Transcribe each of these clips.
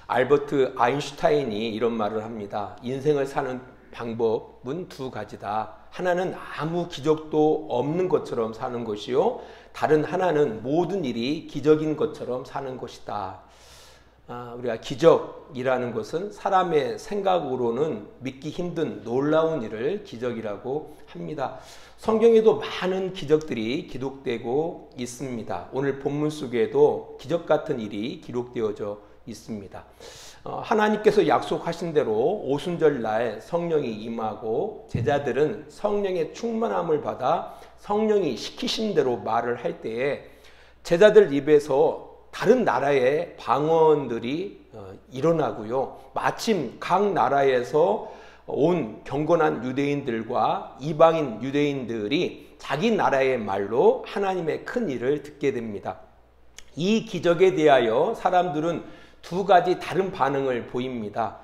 알버트 아인슈타인이 이런 말을 합니다. 인생을 사는 방법은 두 가지다. 하나는 아무 기적도 없는 것처럼 사는 것이요, 다른 하나는 모든 일이 기적인 것처럼 사는 것이다. 우리가 기적이라는 것은 사람의 생각으로는 믿기 힘든 놀라운 일을 기적이라고 합니다. 성경에도 많은 기적들이 기록되고 있습니다. 오늘 본문 속에도 기적 같은 일이 기록되어져 있습니다. 하나님께서 약속하신 대로 오순절날 성령이 임하고 제자들은 성령의 충만함을 받아 성령이 시키신 대로 말을 할 때에 제자들 입에서 다른 나라의 방언들이 일어나고요. 마침 각 나라에서 온 경건한 유대인들과 이방인 유대인들이 자기 나라의 말로 하나님의 큰 일을 듣게 됩니다. 이 기적에 대하여 사람들은 두 가지 다른 반응을 보입니다.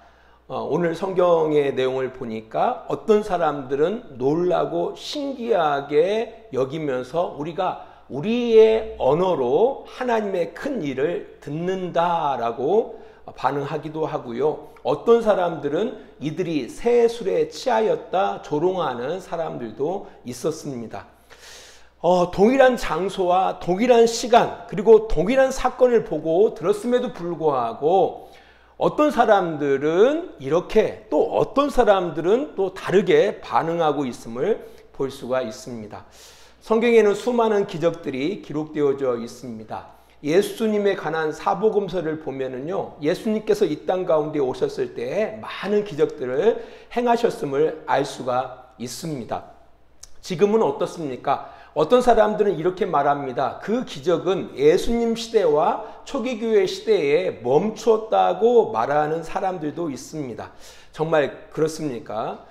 오늘 성경의 내용을 보니까 어떤 사람들은 놀라고 신기하게 여기면서 우리가 우리의 언어로 하나님의 큰 일을 듣는다라고 반응하기도 하고요. 어떤 사람들은 이들이 새 술에 취하였다 조롱하는 사람들도 있었습니다. 동일한 장소와 동일한 시간 그리고 동일한 사건을 보고 들었음에도 불구하고 어떤 사람들은 이렇게 또 어떤 사람들은 또 다르게 반응하고 있음을 볼 수가 있습니다. 성경에는 수많은 기적들이 기록되어져 있습니다. 예수님에 관한 사복음서를 보면은요, 예수님께서 이 땅 가운데 오셨을 때 많은 기적들을 행하셨음을 알 수가 있습니다. 지금은 어떻습니까? 어떤 사람들은 이렇게 말합니다. 그 기적은 예수님 시대와 초기교회 시대에 멈추었다고 말하는 사람들도 있습니다. 정말 그렇습니까?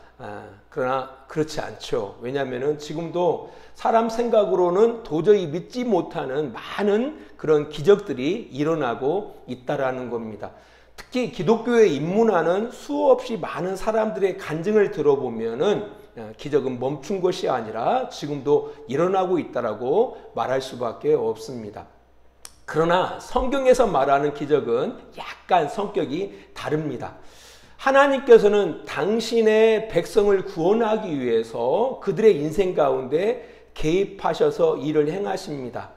그러나 그렇지 않죠. 왜냐하면 지금도 사람 생각으로는 도저히 믿지 못하는 많은 그런 기적들이 일어나고 있다라는 겁니다. 특히 기독교에 입문하는 수없이 많은 사람들의 간증을 들어보면은 기적은 멈춘 것이 아니라 지금도 일어나고 있다라고 말할 수밖에 없습니다. 그러나 성경에서 말하는 기적은 약간 성격이 다릅니다. 하나님께서는 당신의 백성을 구원하기 위해서 그들의 인생 가운데 개입하셔서 일을 행하십니다.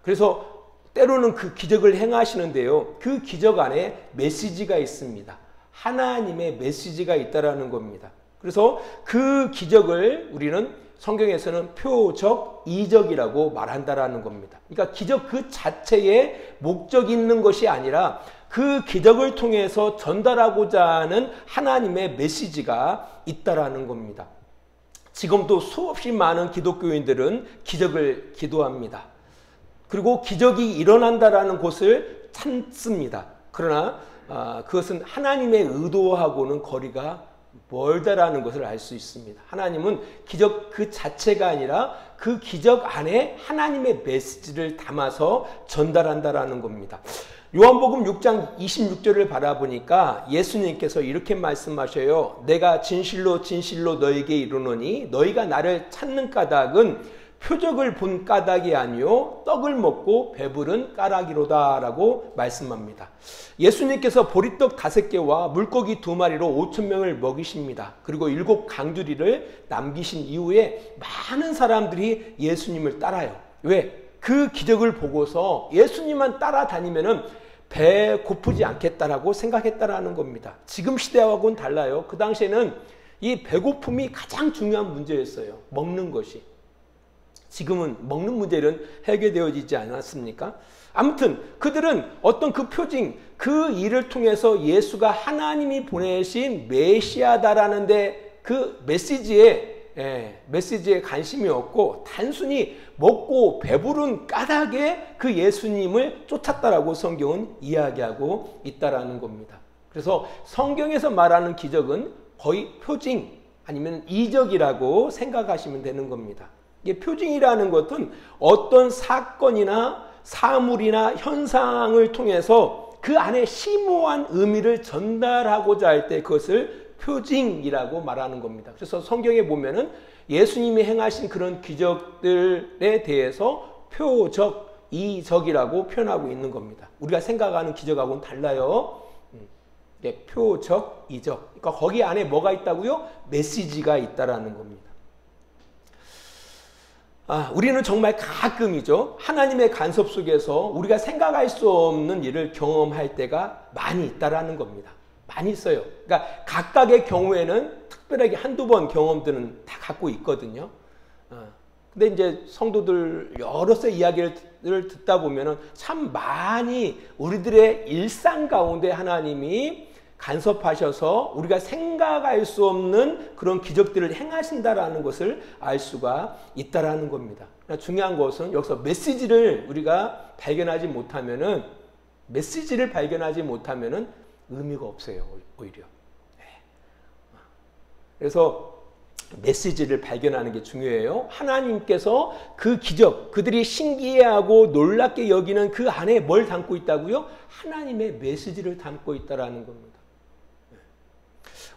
그래서 때로는 그 기적을 행하시는데요. 그 기적 안에 메시지가 있습니다. 하나님의 메시지가 있다라는 겁니다. 그래서 그 기적을 우리는 성경에서는 표적, 이적이라고 말한다라는 겁니다. 그러니까 기적 그 자체에 목적이 있는 것이 아니라 그 기적을 통해서 전달하고자 하는 하나님의 메시지가 있다라는 겁니다. 지금도 수없이 많은 기독교인들은 기적을 기도합니다. 그리고 기적이 일어난다라는 곳을 찾습니다. 그러나 그것은 하나님의 의도하고는 거리가 멀다라는 것을 알 수 있습니다. 하나님은 기적 그 자체가 아니라 그 기적 안에 하나님의 메시지를 담아서 전달한다라는 겁니다. 요한복음 6장 26절을 바라보니까 예수님께서 이렇게 말씀하셔요. 내가 진실로 진실로 너에게 이르노니 너희가 나를 찾는 까닭은 표적을 본 까닭이 아니요 떡을 먹고 배부른 까닭이로다 라고 말씀합니다. 예수님께서 보리떡 5개와 물고기 2마리로 5,000명을 먹이십니다. 그리고 7 강주리를 남기신 이후에 많은 사람들이 예수님을 따라요. 왜? 그 기적을 보고서 예수님만 따라다니면은 배 고프지 않겠다라고 생각했다라는 겁니다. 지금 시대하고는 달라요. 그 당시에는 이 배고픔이 가장 중요한 문제였어요. 먹는 것이. 지금은 먹는 문제는 해결되어지지 않았습니까? 아무튼 그들은 어떤 그 표징, 그 일을 통해서 예수가 하나님이 보내신 메시아다라는데 그 메시지에 관심이 없고 단순히 먹고 배부른 까닭에 그 예수님을 쫓았다라고 성경은 이야기하고 있다라는 겁니다. 그래서 성경에서 말하는 기적은 거의 표징 아니면 이적이라고 생각하시면 되는 겁니다. 이게 표징이라는 것은 어떤 사건이나 사물이나 현상을 통해서 그 안에 심오한 의미를 전달하고자 할 때 그것을 표징이라고 말하는 겁니다. 그래서 성경에 보면은 예수님이 행하신 그런 기적들에 대해서 표적, 이적이라고 표현하고 있는 겁니다. 우리가 생각하는 기적하고는 달라요. 표적, 이적. 그러니까 거기 안에 뭐가 있다고요? 메시지가 있다라는 겁니다. 우리는 정말 가끔이죠. 하나님의 간섭 속에서 우리가 생각할 수 없는 일을 경험할 때가 많이 있다라는 겁니다. 많이 있어요. 그러니까 각각의 경우에는 특별하게 한두 번 경험들은 다 갖고 있거든요. 근데 이제 성도들 여러의 이야기를 듣다 보면은 참 많이 우리들의 일상 가운데 하나님이 간섭하셔서 우리가 생각할 수 없는 그런 기적들을 행하신다라는 것을 알 수가 있다라는 겁니다. 중요한 것은 여기서 메시지를 우리가 발견하지 못하면은 의미가 없어요, 오히려. 그래서 메시지를 발견하는 게 중요해요. 하나님께서 그 기적, 그들이 신기해하고 놀랍게 여기는 그 안에 뭘 담고 있다고요? 하나님의 메시지를 담고 있다라는 겁니다.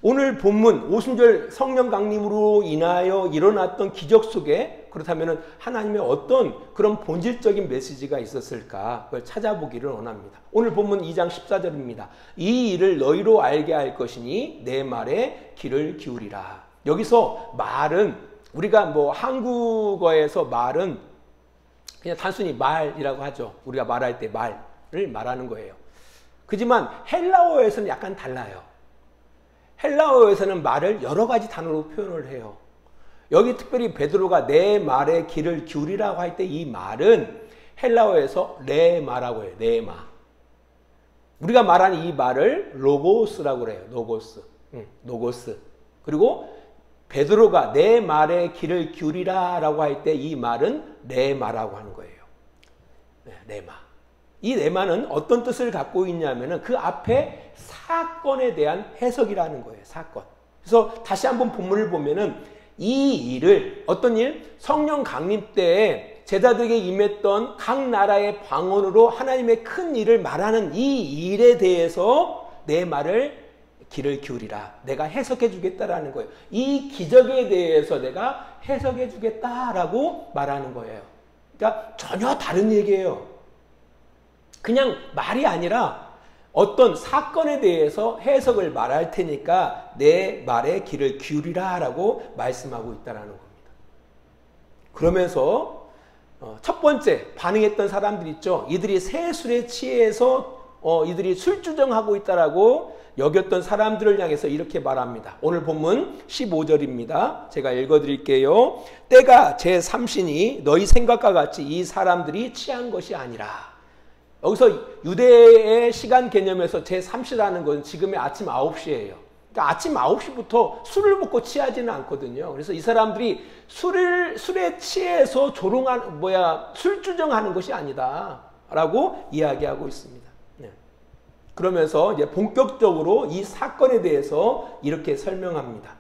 오늘 본문 오순절 성령 강림으로 인하여 일어났던 기적 속에 그렇다면 하나님의 어떤 그런 본질적인 메시지가 있었을까 그걸 찾아보기를 원합니다. 오늘 본문 2장 14절입니다. 이 일을 너희로 알게 할 것이니 내 말에 귀를 기울이라. 여기서 말은 우리가 뭐 한국어에서 말은 그냥 단순히 말이라고 하죠. 우리가 말할 때 말을 말하는 거예요. 그지만 헬라어에서는 약간 달라요. 헬라어에서는 말을 여러 가지 단어로 표현을 해요. 여기 특별히 베드로가 내 말에 귀를 기울이라고 할 때 이 말은 헬라어에서 레마라고 해요. 레마. 우리가 말하는 이 말을 로고스라고 해요. 로고스. 그리고 베드로가 내 말에 귀를 기울이라라고 할 때 이 말은 레마라고 하는 거예요. 레마. 이 레마는 어떤 뜻을 갖고 있냐면은 그 앞에 사건에 대한 해석이라는 거예요. 사건. 그래서 다시 한번 본문을 보면은 이 일을 어떤 일? 성령 강림 때에 제자들에게 임했던 각 나라의 방언으로 하나님의 큰 일을 말하는 이 일에 대해서 내 말을 귀를 기울이라. 내가 해석해 주겠다라는 거예요. 이 기적에 대해서 내가 해석해 주겠다라고 말하는 거예요. 그러니까 전혀 다른 얘기예요. 그냥 말이 아니라 어떤 사건에 대해서 해석을 말할 테니까 내 말에 귀를 기울이라라고 말씀하고 있다는 겁니다. 그러면서 첫 번째 반응했던 사람들 있죠. 이들이 새 술에 취해서 이들이 술주정하고 있다라고 여겼던 사람들을 향해서 이렇게 말합니다. 오늘 본문 15절입니다. 제가 읽어드릴게요. 때가 제3신이 너희 생각과 같이 이 사람들이 취한 것이 아니라. 여기서 유대의 시간 개념에서 제3시라는 건 지금의 아침 9시예요. 그러니까 아침 9시부터 술을 먹고 취하지는 않거든요. 그래서 이 사람들이 술에 취해서 술주정하는 것이 아니다 라고 이야기하고 있습니다. 네. 그러면서 이제 본격적으로 이 사건에 대해서 이렇게 설명합니다.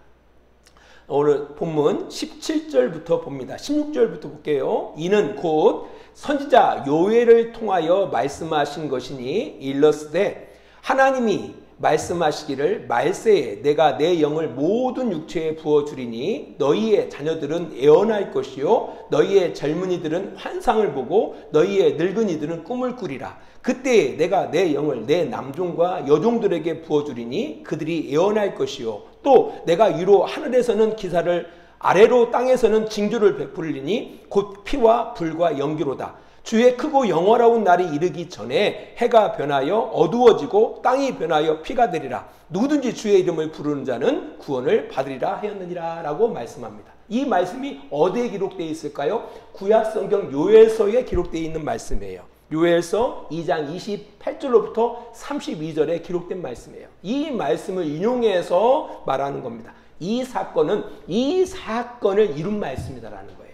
오늘 본문 17절부터 봅니다. 16절부터 볼게요. 이는 곧 선지자 요엘을 통하여 말씀하신 것이니 일러스되 하나님이 말씀하시기를 말세에 내가 내 영을 모든 육체에 부어주리니 너희의 자녀들은 애언할 것이요 너희의 젊은이들은 환상을 보고 너희의 늙은이들은 꿈을 꾸리라. 그때에 내가 내 영을 내 남종과 여종들에게 부어주리니 그들이 애언할 것이요 또 내가 위로 하늘에서는 기사를 아래로 땅에서는 징조를 베풀리니 곧 피와 불과 연기로다. 주의 크고 영원하운 날이 이르기 전에 해가 변하여 어두워지고 땅이 변하여 피가 되리라. 누구든지 주의 이름을 부르는 자는 구원을 받으리라 하였느니라 라고 말씀합니다. 이 말씀이 어디에 기록되어 있을까요? 구약성경 요엘서에 기록되어 있는 말씀이에요. 요엘서 2장 28절로부터 32절에 기록된 말씀이에요. 이 말씀을 인용해서 말하는 겁니다. 이 사건은 이 사건을 이룬 말씀이다라는 거예요.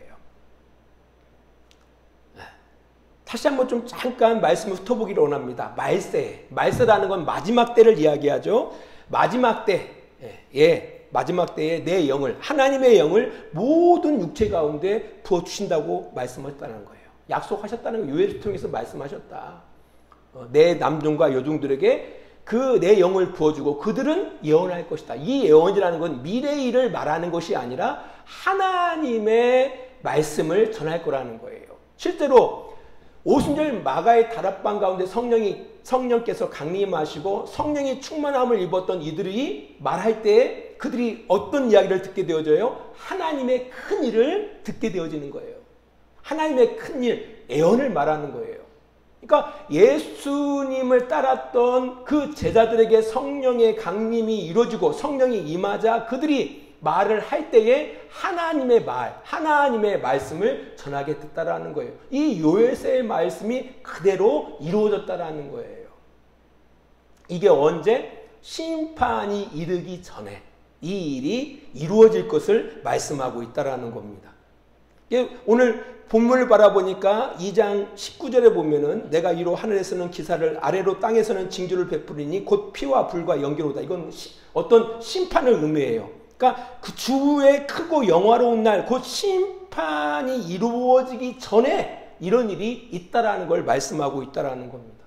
다시 한번 좀 잠깐 말씀을 훑어보기를 원합니다. 말세라는 건 마지막 때를 이야기하죠. 마지막 때에 마지막 때에 내 영을 하나님의 영을 모든 육체 가운데 부어주신다고 말씀하셨다는 거예요. 약속하셨다는 거 요엘을 통해서 말씀하셨다. 내 남종과 여종들에게 그 내 영을 부어주고 그들은 예언할 것이다. 이 예언이라는 건 미래의 일을 말하는 것이 아니라 하나님의 말씀을 전할 거라는 거예요. 실제로 오순절 마가의 다락방 가운데 성령이 성령께서 강림하시고 성령이 충만함을 입었던 이들이 말할 때 그들이 어떤 이야기를 듣게 되어져요? 하나님의 큰 일을 듣게 되어지는 거예요. 하나님의 큰 일, 애언을 말하는 거예요. 그러니까 예수님을 따랐던 그 제자들에게 성령의 강림이 이루어지고 성령이 임하자 그들이 말을 할 때에 하나님의 말, 하나님의 말씀을 전하게 됐다라는 거예요. 이 요엘서의 말씀이 그대로 이루어졌다라는 거예요. 이게 언제? 심판이 이르기 전에 이 일이 이루어질 것을 말씀하고 있다라는 겁니다. 오늘 본문을 바라보니까 2장 19절에 보면은 내가 이로 하늘에서는 기사를 아래로 땅에서는 징조를 베푸리니 곧 피와 불과 연기로다. 이건 어떤 심판을 의미해요. 그러니까 그 주의 크고 영화로운 날, 곧 심판이 이루어지기 전에 이런 일이 있다라는 걸 말씀하고 있다라는 겁니다.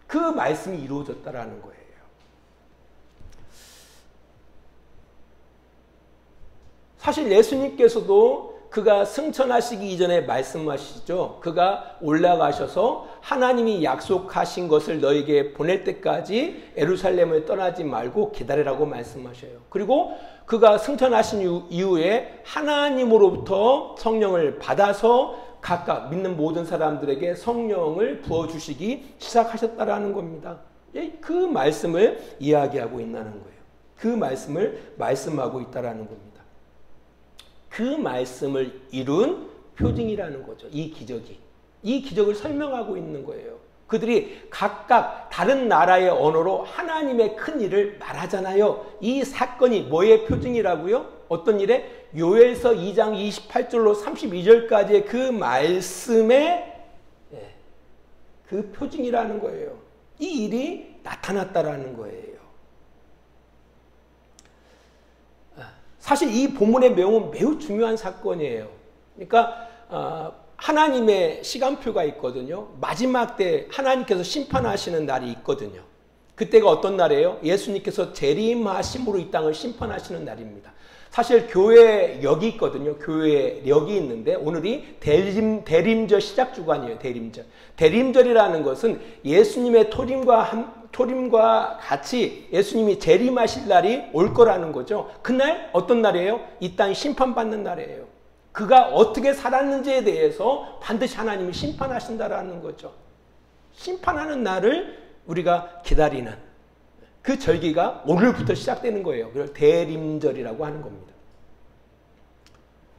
그 말씀이 이루어졌다라는 거예요. 사실 예수님께서도 그가 승천하시기 이전에 말씀하시죠. 그가 올라가셔서 하나님이 약속하신 것을 너에게 보낼 때까지 예루살렘을 떠나지 말고 기다리라고 말씀하셔요. 그리고 그가 승천하신 이후에 하나님으로부터 성령을 받아서 각각 믿는 모든 사람들에게 성령을 부어주시기 시작하셨다라는 겁니다. 그 말씀을 이야기하고 있다는 거예요. 그 말씀을 말씀하고 있다라는 겁니다. 그 말씀을 이룬 표징이라는 거죠. 이 기적이. 이 기적을 설명하고 있는 거예요. 그들이 각각 다른 나라의 언어로 하나님의 큰 일을 말하잖아요. 이 사건이 뭐의 표징이라고요? 어떤 일에? 요엘서 2장 28절로 32절까지의 그 말씀의 그 표징이라는 거예요. 이 일이 나타났다라는 거예요. 사실 이 본문의 내용은 매우 중요한 사건이에요. 그러니까 하나님의 시간표가 있거든요. 마지막 때 하나님께서 심판하시는 날이 있거든요. 그때가 어떤 날이에요? 예수님께서 재림하심으로 이 땅을 심판하시는 날입니다. 사실 교회역이 있거든요. 교회역이 있는데 오늘이 대림절 시작 주간이에요. 대림절. 대림절이라는 것은 예수님의 토림과 같이 예수님이 재림하실 날이 올 거라는 거죠. 그날 어떤 날이에요? 이 땅이 심판받는 날이에요. 그가 어떻게 살았는지에 대해서 반드시 하나님이 심판하신다라는 거죠. 심판하는 날을 우리가 기다리는 그 절기가 오늘부터 시작되는 거예요. 그걸 대림절이라고 하는 겁니다.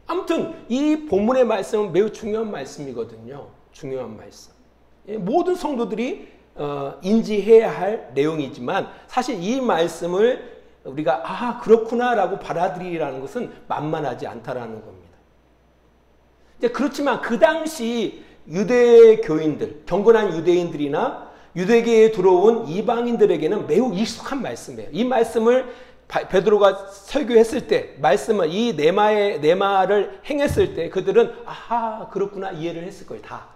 아무튼 이 본문의 말씀은 매우 중요한 말씀이거든요. 중요한 말씀. 모든 성도들이 인지해야 할 내용이지만 사실 이 말씀을 우리가 그렇구나라고 받아들이라는 것은 만만하지 않다라는 겁니다. 그렇지만 그 당시 유대교인들, 경건한 유대인들이나 유대계에 들어온 이방인들에게는 매우 익숙한 말씀이에요. 이 말씀을 베드로가 설교했을 때, 말씀을 이 내 말을 행했을 때 그들은 그렇구나 이해를 했을 거예요. 다.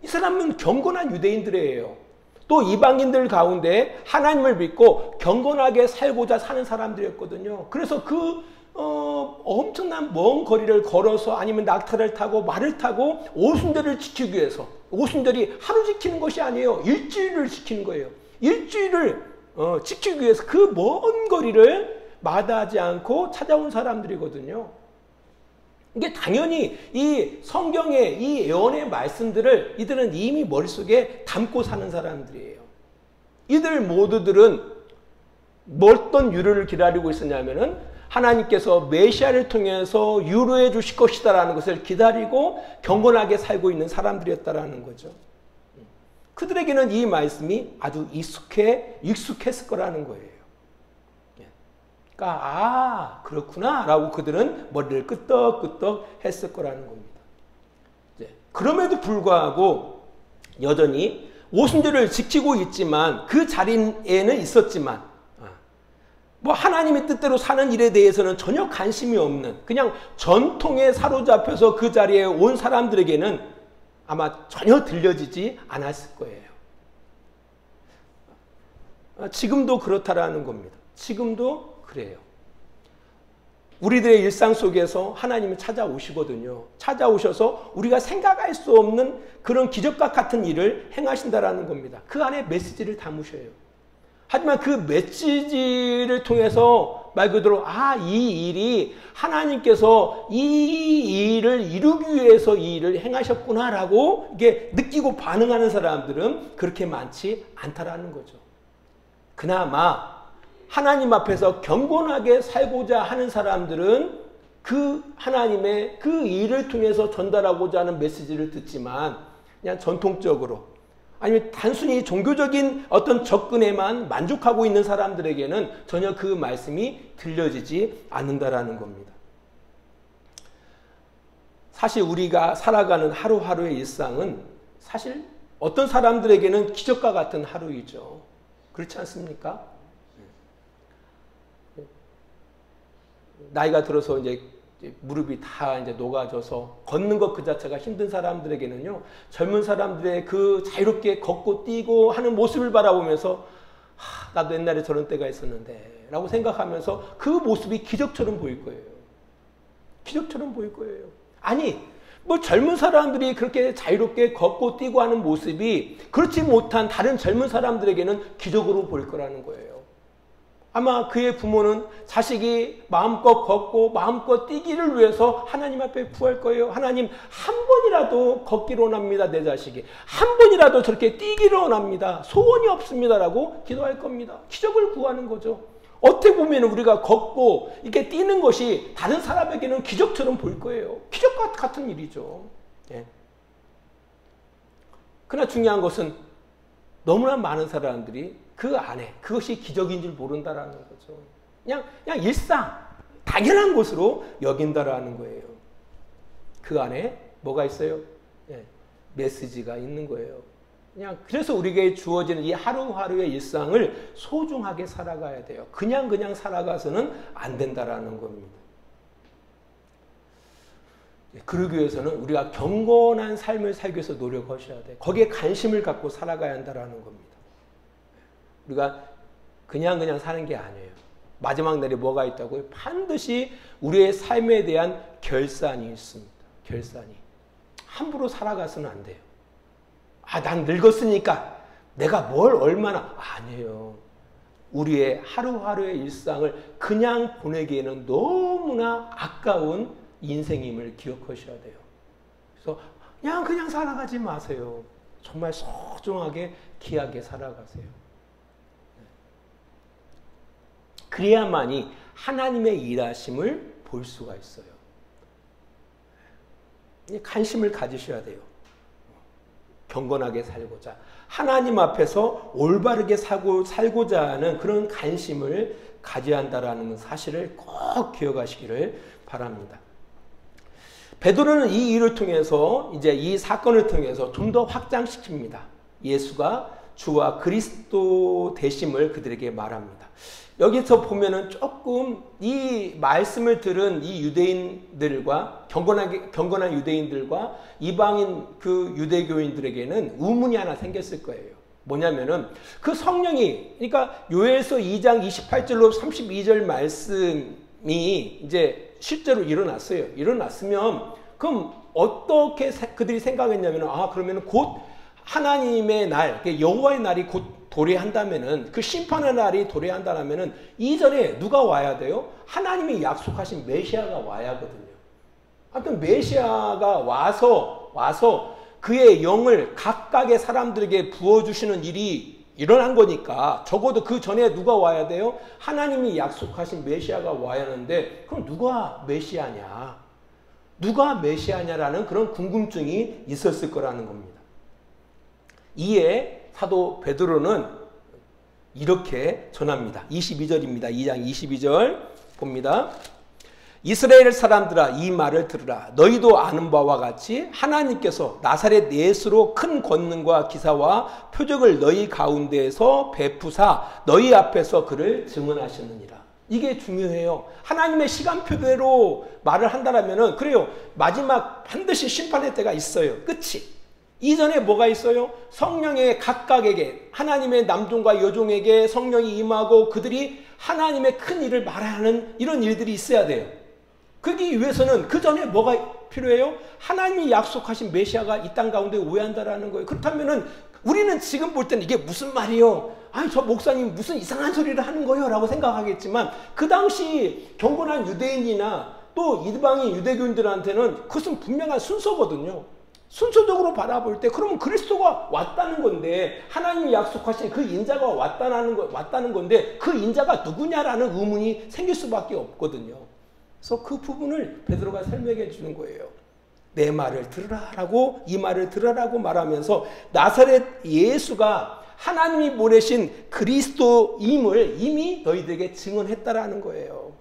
이 사람은 경건한 유대인들이에요. 또 이방인들 가운데 하나님을 믿고 경건하게 살고자 사는 사람들이었거든요. 그래서 엄청난 먼 거리를 걸어서 아니면 낙타를 타고 말을 타고 오순절을 지키기 위해서, 오순절이 하루 지키는 것이 아니에요. 일주일을 지키는 거예요. 일주일을 지키기 위해서 그 먼 거리를 마다하지 않고 찾아온 사람들이거든요. 이게 당연히 이 성경의 이 예언의 말씀들을 이들은 이미 머릿속에 담고 사는 사람들이에요. 이들 모두들은 어떤 유료를 기다리고 있었냐면은 하나님께서 메시아를 통해서 유로해 주실 것이다라는 것을 기다리고 경건하게 살고 있는 사람들이었다라는 거죠. 그들에게는 이 말씀이 아주 익숙했을 거라는 거예요. 그러니까 그렇구나라고 그들은 머리를 끄덕끄덕 했을 거라는 겁니다. 그럼에도 불구하고 여전히 오순절을 지키고 있지만 그 자리에는 있었지만 하나님의 뜻대로 사는 일에 대해서는 전혀 관심이 없는 그냥 전통에 사로잡혀서 그 자리에 온 사람들에게는 아마 전혀 들려지지 않았을 거예요. 지금도 그렇다라는 겁니다. 지금도 그래요. 우리들의 일상 속에서 하나님은 찾아오시거든요. 찾아오셔서 우리가 생각할 수 없는 그런 기적과 같은 일을 행하신다라는 겁니다. 그 안에 메시지를 담으셔요. 하지만 그 메시지를 통해서 말 그대로 이 일이 하나님께서 이 일을 이루기 위해서 이 일을 행하셨구나라고 이게 느끼고 반응하는 사람들은 그렇게 많지 않다라는 거죠. 그나마 하나님 앞에서 경건하게 살고자 하는 사람들은 그 하나님의 그 일을 통해서 전달하고자 하는 메시지를 듣지만 그냥 전통적으로 아니면 단순히 종교적인 어떤 접근에만 만족하고 있는 사람들에게는 전혀 그 말씀이 들려지지 않는다라는 겁니다. 사실 우리가 살아가는 하루하루의 일상은 사실 어떤 사람들에게는 기적과 같은 하루이죠. 그렇지 않습니까? 나이가 들어서 이제 무릎이 다 이제 녹아져서 걷는 것 그 자체가 힘든 사람들에게는요, 젊은 사람들의 그 자유롭게 걷고 뛰고 하는 모습을 바라보면서 나도 옛날에 저런 때가 있었는데 라고 생각하면서 그 모습이 기적처럼 보일 거예요. 기적처럼 보일 거예요. 아니, 뭐 젊은 사람들이 그렇게 자유롭게 걷고 뛰고 하는 모습이 그렇지 못한 다른 젊은 사람들에게는 기적으로 보일 거라는 거예요. 아마 그의 부모는 자식이 마음껏 걷고 마음껏 뛰기를 위해서 하나님 앞에 구할 거예요. 하나님, 한 번이라도 걷기를 원합니다. 내 자식이. 한 번이라도 저렇게 뛰기를 원합니다. 소원이 없습니다라고 기도할 겁니다. 기적을 구하는 거죠. 어떻게 보면 우리가 걷고 이렇게 뛰는 것이 다른 사람에게는 기적처럼 보일 거예요. 기적과 같은 일이죠. 예. 그러나 중요한 것은 너무나 많은 사람들이 그 안에 그것이 기적인 줄 모른다라는 거죠. 그냥 일상, 당연한 것으로 여긴다라는 거예요. 그 안에 뭐가 있어요? 예, 메시지가 있는 거예요. 그래서 우리에게 주어지는 이 하루하루의 일상을 소중하게 살아가야 돼요. 그냥 살아가서는 안 된다라는 겁니다. 그러기 위해서는 우리가 경건한 삶을 살기 위해서 노력하셔야 돼요. 거기에 관심을 갖고 살아가야 한다라는 겁니다. 우리가 그냥 사는 게 아니에요. 마지막 날에 뭐가 있다고요? 반드시 우리의 삶에 대한 결산이 있습니다. 결산이. 함부로 살아가서는 안 돼요. 난 늙었으니까 내가 뭘 얼마나. 아니에요. 우리의 하루하루의 일상을 그냥 보내기에는 너무나 아까운 인생임을 기억하셔야 돼요. 그래서 그냥 살아가지 마세요. 정말 소중하게 귀하게 살아가세요. 그래야만이 하나님의 일하심을 볼 수가 있어요. 관심을 가지셔야 돼요. 경건하게 살고자, 하나님 앞에서 올바르게 살고자 하는 그런 관심을 가져야 한다는 사실을 꼭 기억하시기를 바랍니다. 베드로는 이 일을 통해서 이제 이 사건을 통해서 좀 더 확장시킵니다. 예수가 주와 그리스도 되심을 그들에게 말합니다. 여기서 보면은 조금 이 말씀을 들은 이 유대인들과 경건한 유대인들과 이방인 그 유대교인들에게는 의문이 하나 생겼을 거예요. 뭐냐면은 그 성령이, 그러니까 요엘서 2장 28절로 32절 말씀이 이제 실제로 일어났어요. 일어났으면 그럼 어떻게 그들이 생각했냐면은 그러면은 곧 하나님의 날, 여호와의 날이 곧 도래한다면은, 그 심판의 날이 도래한다면은 이전에 누가 와야 돼요? 하나님이 약속하신 메시아가 와야 하거든요. 하여튼 메시아가 와서 그의 영을 각각의 사람들에게 부어주시는 일이 일어난 거니까 적어도 그 전에 누가 와야 돼요? 하나님이 약속하신 메시아가 와야 하는데, 그럼 누가 메시아냐? 누가 메시아냐라는 그런 궁금증이 있었을 거라는 겁니다. 이에 사도 베드로는 이렇게 전합니다. 22절입니다. 2장 22절 봅니다. 이스라엘 사람들아, 이 말을 들으라. 너희도 아는 바와 같이 하나님께서 나사렛 예수로 큰 권능과 기사와 표적을 너희 가운데에서 베푸사 너희 앞에서 그를 증언하셨느니라. 이게 중요해요. 하나님의 시간표대로 말을 한다면은 그래요. 마지막 반드시 심판의 때가 있어요. 끝이. 이전에 뭐가 있어요? 성령의 각각에게, 하나님의 남종과 여종에게 성령이 임하고 그들이 하나님의 큰 일을 말하는 이런 일들이 있어야 돼요. 그러기 위해서는 그 전에 뭐가 필요해요? 하나님이 약속하신 메시아가 이 땅 가운데 오해한다라는 거예요. 그렇다면은 우리는 지금 볼 때는 이게 무슨 말이요? 아니, 저 목사님 무슨 이상한 소리를 하는 거예요? 라고 생각하겠지만 그 당시 경건한 유대인이나 또 이방인 유대교인들한테는 그것은 분명한 순서거든요. 순서적으로 바라볼 때 그러면 그리스도가 왔다는 건데, 하나님이 약속하신 그 인자가 왔다는 건데 그 인자가 누구냐라는 의문이 생길 수밖에 없거든요. 그래서 그 부분을 베드로가 설명해 주는 거예요. 내 말을 들으라라고, 이 말을 들으라고 말하면서 나사렛 예수가 하나님이 보내신 그리스도임을 이미 너희들에게 증언했다라는 거예요.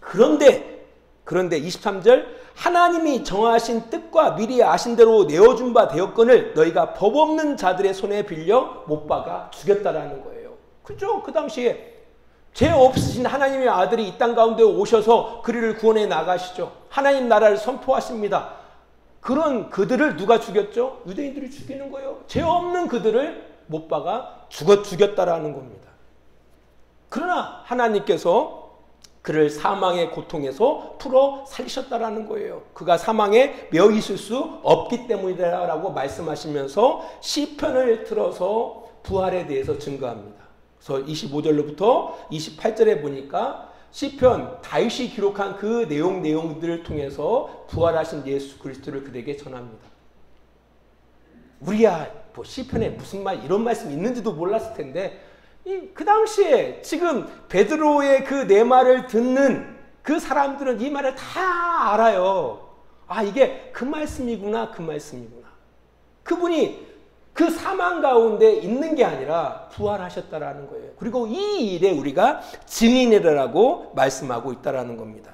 그런데 23절, 하나님이 정하신 뜻과 미리 아신 대로 내어준 바 되었거늘 너희가 법 없는 자들의 손에 빌려 못 박아 죽였다라는 거예요. 그죠? 그 당시에 죄 없으신 하나님의 아들이 이 땅 가운데 오셔서 그리를 구원해 나가시죠. 하나님 나라를 선포하십니다. 그런 그들을 누가 죽였죠? 유대인들이 죽이는 거예요. 죄 없는 그들을 못 박아 죽였다라는 겁니다. 그러나 하나님께서 그를 사망의 고통에서 풀어 살리셨다라는 거예요. 그가 사망에 매어 있을 수 없기 때문이라고 말씀하시면서 시편을 틀어서 부활에 대해서 증거합니다. 그래서 25절로부터 28절에 보니까 시편, 다윗이 기록한 그 내용들을 통해서 부활하신 예수 그리스도를 그들에게 전합니다. 우리야 뭐 시편에 무슨 말, 이런 말씀이 있는지도 몰랐을 텐데 그 당시에 지금 베드로의 그 내 말을 듣는 그 사람들은 이 말을 다 알아요. 아, 이게 그 말씀이구나, 그 말씀이구나. 그분이 그 사망 가운데 있는 게 아니라 부활하셨다라는 거예요. 그리고 이 일에 우리가 증인이라고 말씀하고 있다라는 겁니다.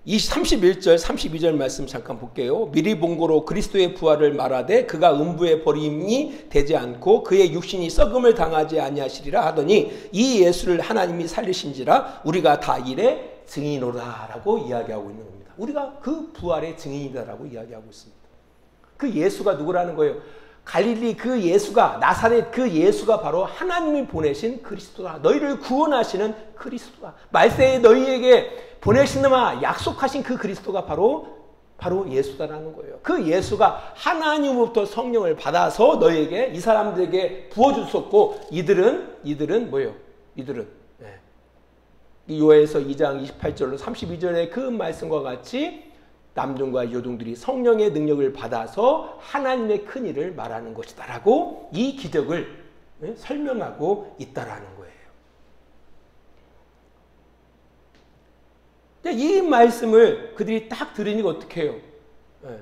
31절, 32절 말씀 잠깐 볼게요. 미리 본 고로 그리스도의 부활을 말하되 그가 음부에 버림이 되지 않고 그의 육신이 썩음을 당하지 아니하시리라 하더니 이 예수를 하나님이 살리신지라 우리가 다 이래 증인오라라고 이야기하고 있는 겁니다. 우리가 그 부활의 증인이다라고 이야기하고 있습니다. 그 예수가 누구라는 거예요? 갈릴리 그 예수가, 나사렛 그 예수가 바로 하나님이 보내신 그리스도다. 너희를 구원하시는 그리스도다. 말세에 너희에게 보내시느마 약속하신 그 그리스도가 바로 예수다라는 거예요. 그 예수가 하나님으로부터 성령을 받아서 너희에게, 이 사람들에게 부어주셨고, 이들은 뭐예요? 요에서 2장 28절로 32절의 그 말씀과 같이 남종과 여종들이 성령의 능력을 받아서 하나님의 큰 일을 말하는 것이다라고 이 기적을 설명하고 있다라는 거예요. 이 말씀을 그들이 딱 들으니까 어떻게 해요?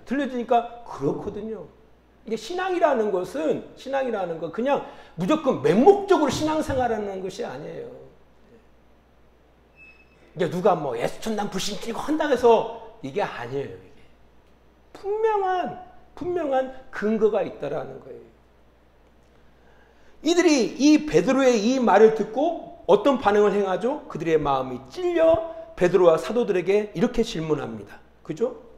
들려주니까 그렇거든요. 이게 신앙이라는 건 그냥 무조건 맹목적으로 신앙생활하는 것이 아니에요. 이게 누가 뭐 예수천당 불신이고 한다고 해서 이게 아니에요. 이게 분명한 근거가 있다라는 거예요. 이들이 이 베드로의 이 말을 듣고 어떤 반응을 행하죠? 그들의 마음이 찔려 베드로와 사도들에게 이렇게 질문합니다. 그죠?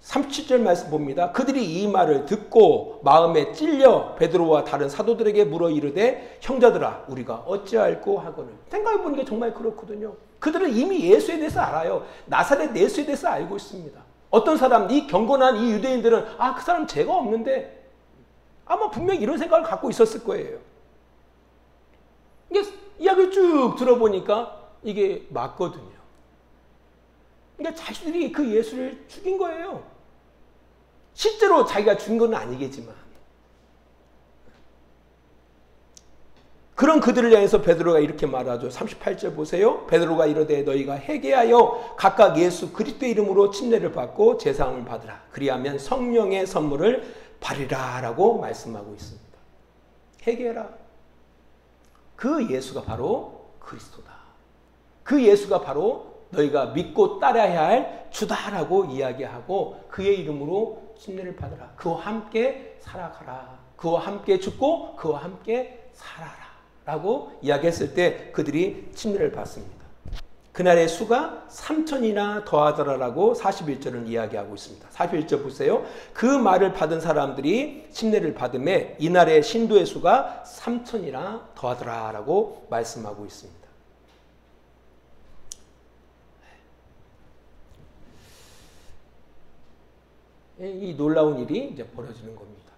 37절 말씀 봅니다. 그들이 이 말을 듣고 마음에 찔려 베드로와 다른 사도들에게 물어 이르되 형제들아 우리가 어찌할꼬 하거늘. 생각해보니까 정말 그렇거든요. 그들은 이미 예수에 대해서 알아요. 나사렛 예수에 대해서 알고 있습니다. 어떤 사람, 이 경건한 이 유대인들은 그 사람 죄가 없는데 아마 분명히 이런 생각을 갖고 있었을 거예요. 이게 이야기를 쭉 들어보니까 이게 맞거든요. 그러니까 자신들이 그 예수를 죽인 거예요. 실제로 자기가 죽인 건 아니겠지만. 그런 그들을 향해서 베드로가 이렇게 말하죠. 38절 보세요. 베드로가 이르되 너희가 회개하여 각각 예수 그리스도의 이름으로 침례를 받고 제사함을 받으라. 그리하면 성령의 선물을 받으리라 라고 말씀하고 있습니다. 회개해라. 그 예수가 바로 그리스도다. 그 예수가 바로 너희가 믿고 따라야 할 주다라고 이야기하고 그의 이름으로 침례를 받으라. 그와 함께 살아가라. 그와 함께 죽고 그와 함께 살아라 라고 이야기했을 때 그들이 침례를 받습니다. 그날의 수가 3천이나 더하더라라고 41절은 이야기하고 있습니다. 41절 보세요. 그 말을 받은 사람들이 침례를 받음에 이날의 신도의 수가 3천이나 더하더라라고 말씀하고 있습니다. 이 놀라운 일이 이제 벌어지는 겁니다.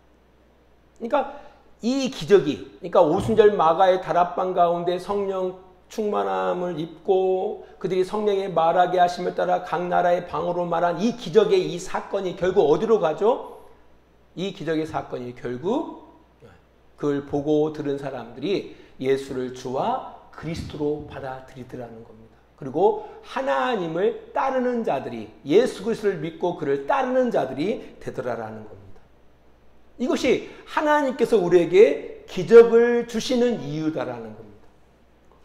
그러니까 이 기적이, 그러니까 오순절 마가의 다락방 가운데 성령 충만함을 입고 그들이 성령의 말하게 하심에 따라 각 나라의 방언으로 말한 이 기적의 이 사건이 결국 어디로 가죠? 이 기적의 사건이 결국 그걸 보고 들은 사람들이 예수를 주와 그리스도로 받아들이더라는 겁니다. 그리고 하나님을 따르는 자들이, 예수 그리스도를 믿고 그를 따르는 자들이 되더라라는 겁니다. 이것이 하나님께서 우리에게 기적을 주시는 이유다라는 겁니다.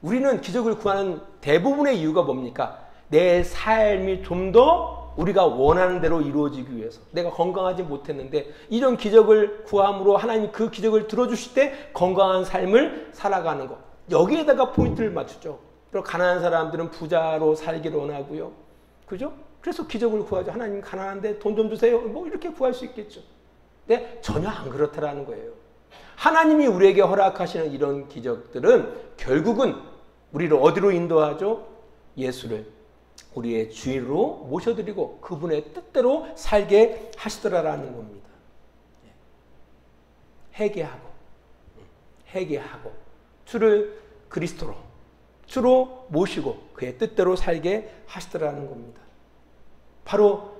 우리는 기적을 구하는 대부분의 이유가 뭡니까? 내 삶이 좀 더 우리가 원하는 대로 이루어지기 위해서. 내가 건강하지 못했는데 이런 기적을 구함으로 하나님이 그 기적을 들어주실 때 건강한 삶을 살아가는 것. 여기에다가 포인트를 맞추죠. 그리고 가난한 사람들은 부자로 살기를 원하고요. 그죠? 그래서 기적을 구하죠. 하나님 가난한데 돈 좀 주세요. 뭐 이렇게 구할 수 있겠죠. 근데 전혀 안 그렇다라는 거예요. 하나님이 우리에게 허락하시는 이런 기적들은 결국은 우리를 어디로 인도하죠? 예수를 우리의 주인으로 모셔드리고 그분의 뜻대로 살게 하시더라라는 겁니다. 회개하고 주를 그리스도로 주로 모시고 그의 뜻대로 살게 하시더라는 겁니다. 바로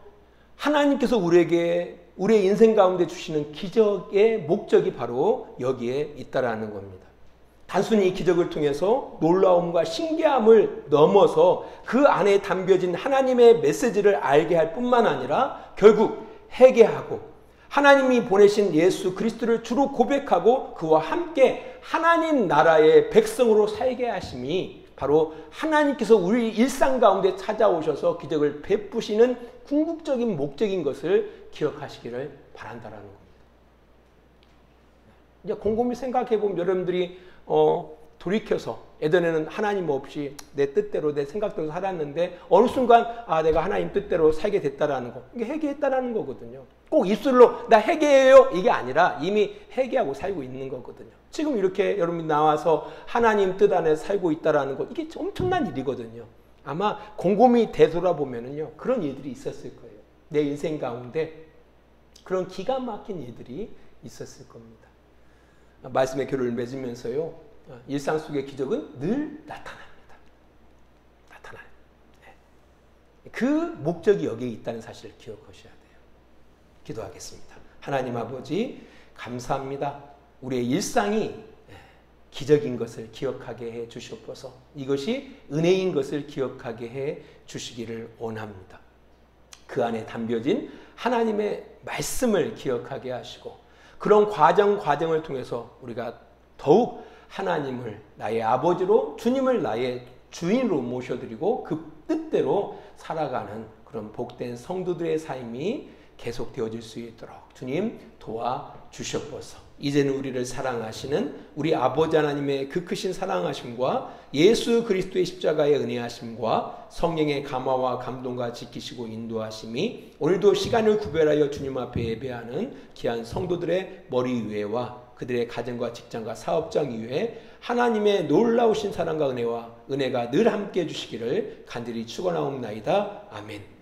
하나님께서 우리에게 우리의 인생 가운데 주시는 기적의 목적이 바로 여기에 있다라는 겁니다. 단순히 기적을 통해서 놀라움과 신기함을 넘어서 그 안에 담겨진 하나님의 메시지를 알게 할 뿐만 아니라 결국 회개하고 하나님이 보내신 예수 그리스도를 주로 고백하고 그와 함께 하나님 나라의 백성으로 살게 하심이 바로 하나님께서 우리 일상 가운데 찾아오셔서 기적을 베푸시는 궁극적인 목적인 것을 기억하시기를 바란다라는 겁니다. 이제 곰곰이 생각해 보면 여러분들이 돌이켜서 예전에는 하나님 없이 내 뜻대로 내 생각대로 살았는데 어느 순간 내가 하나님 뜻대로 살게 됐다라는 거, 이게 회개했다라는 거거든요. 꼭 입술로 나 회개해요 이게 아니라 이미 회개하고 살고 있는 거거든요. 지금 이렇게 여러분이 나와서 하나님 뜻 안에 살고 있다라는 거, 이게 엄청난 일이거든요. 아마 곰곰이 되돌아보면은요 그런 일들이 있었을 거예요. 내 인생 가운데 그런 기가 막힌 일들이 있었을 겁니다. 말씀의 교류를 맺으면서요 일상 속의 기적은 늘 나타납니다. 나타나요. 그 목적이 여기에 있다는 사실을 기억하셔야 돼요. 기도하겠습니다. 하나님 아버지 감사합니다. 우리의 일상이 기적인 것을 기억하게 해 주시옵소서. 이것이 은혜인 것을 기억하게 해 주시기를 원합니다. 그 안에 담겨진 하나님의 말씀을 기억하게 하시고 그런 과정을 통해서 우리가 더욱 하나님을 나의 아버지로 주님을 나의 주인으로 모셔드리고 그 뜻대로 살아가는 그런 복된 성도들의 삶이 계속되어질 수 있도록 주님 도와주시옵소서. 이제는 우리를 사랑하시는 우리 아버지 하나님의 그 크신 사랑하심과 예수 그리스도의 십자가의 은혜하심과 성령의 감화와 감동과 지키시고 인도하심이 오늘도 시간을 구별하여 주님 앞에 예배하는 귀한 성도들의 머리 위에와 그들의 가정과 직장과 사업장 위에 하나님의 놀라우신 사랑과 은혜가 늘 함께 해주시기를 간절히 축원하옵나이다. 아멘.